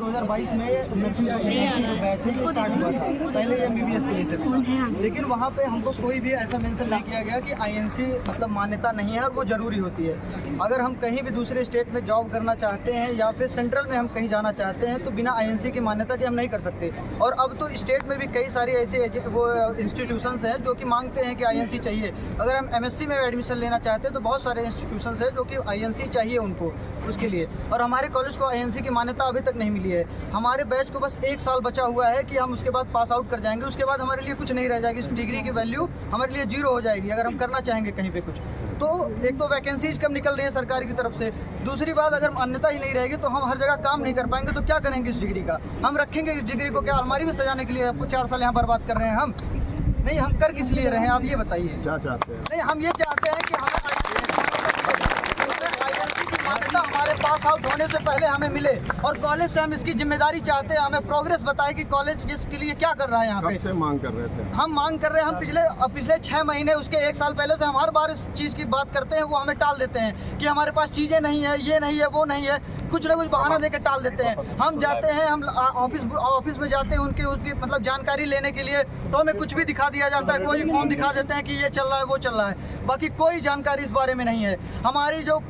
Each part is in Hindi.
2022 में नर्सिंग का जो बैच है ये स्टार्ट हुआ था। पहले ये MBBS के लिए था, लेकिन वहाँ पे हमको कोई भी ऐसा मेंशन नहीं किया गया कि INC मतलब मान्यता नहीं है और वो ज़रूरी होती है। अगर हम कहीं भी दूसरे स्टेट में जॉब करना चाहते हैं या फिर सेंट्रल में हम कहीं जाना चाहते हैं तो बिना INC की मान्यता के हम नहीं कर सकते। और अब तो स्टेट में भी कई सारी ऐसे वो इंस्टीट्यूशंस हैं जो कि मांगते हैं कि INC चाहिए। अगर हम MSc में एडमिशन लेना चाहते हैं तो बहुत सारे इंस्टीट्यूशंस हैं जो कि INC चाहिए उनको उसके लिए, और हमारे कॉलेज को INC की मान्यता अभी तक नहीं मिली है। हमारे बैच को बस 1 साल बचा हुआ है कि हम उसके बाद पास आउट कर जाएंगे, उसके बाद हमारे लिए कुछ नहीं रह जाएगी। इस डिग्री की वैल्यू हमारे लिए 0 हो जाएगी अगर हम करना चाहेंगे कहीं पे कुछ। तो एक तो वैकेंसीज कम निकल रही है सरकार की तरफ से, दूसरी बात अगर मान्यता ही नहीं रहेगी तो हम हर जगह काम नहीं कर पाएंगे। तो क्या करेंगे इस डिग्री का? हम रखेंगे इस डिग्री को क्या अलमारी में सजाने के लिए 4 साल यहाँ बर्बाद कर रहे हैं हम? नहीं, हम कर किस लिए रहे हैं आप ये बताइए। क्या चाहते हैं? नहीं, हम ये चाहते हैं कि हमें मान्यता हमारे पास आउट होने से पहले हमें मिले, और कॉलेज से हम इसकी जिम्मेदारी चाहते हैं। हमें प्रोग्रेस बताए कि कॉलेज जिसके लिए क्या कर रहा है यहाँ पे। कब से मांग कर रहे थे? हम मांग कर रहे हैं, हम पिछले 6 महीने उसके 1 साल पहले से हम हर बार इस चीज़ की बात करते हैं, वो हमें टाल देते हैं कि हमारे पास चीज़ें नहीं है, ये नहीं है, वो नहीं है, कुछ ना कुछ बहाना देकर टाल देते हैं। हम जाते हैं, हम ऑफिस में जाते हैं उसकी मतलब जानकारी लेने के लिए, तो हमें कुछ भी दिखा दिया जाता है, कोई फॉर्म दिखा देते हैं कि ये चल रहा है, वो चल रहा है, बाकी कोई जानकारी इस बारे में नहीं है। हमारी जो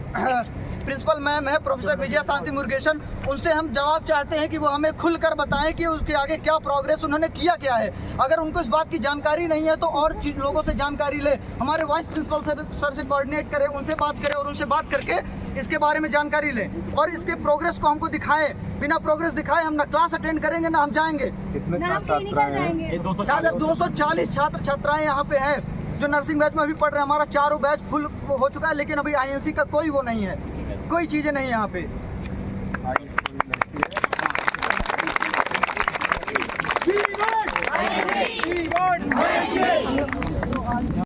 प्रिंसिपल मैम है प्रोफेसर विजया शांति मुरुगेशन, उनसे हम जवाब चाहते हैं कि वो हमें खुलकर बताएं कि उसके आगे क्या प्रोग्रेस उन्होंने किया क्या है। अगर उनको इस बात की जानकारी नहीं है तो और लोगों से जानकारी ले, हमारे वाइस प्रिंसिपल सर से कोऑर्डिनेट करें, उनसे बात करें और उनसे बात करके इसके बारे में जानकारी लें और इसके प्रोग्रेस को हमको दिखाएं। बिना प्रोग्रेस दिखाए हम ना क्लास अटेंड करेंगे ना हम जाएंगे। कितने छात्र हैं? 240 छात्र छात्राएं यहाँ पे हैं जो नर्सिंग बैच में अभी पढ़ रहे हैं। हमारा 4 बैच फुल हो चुका है, लेकिन अभी INC का कोई वो नहीं है, कोई चीज़ें नहीं है यहाँ पे।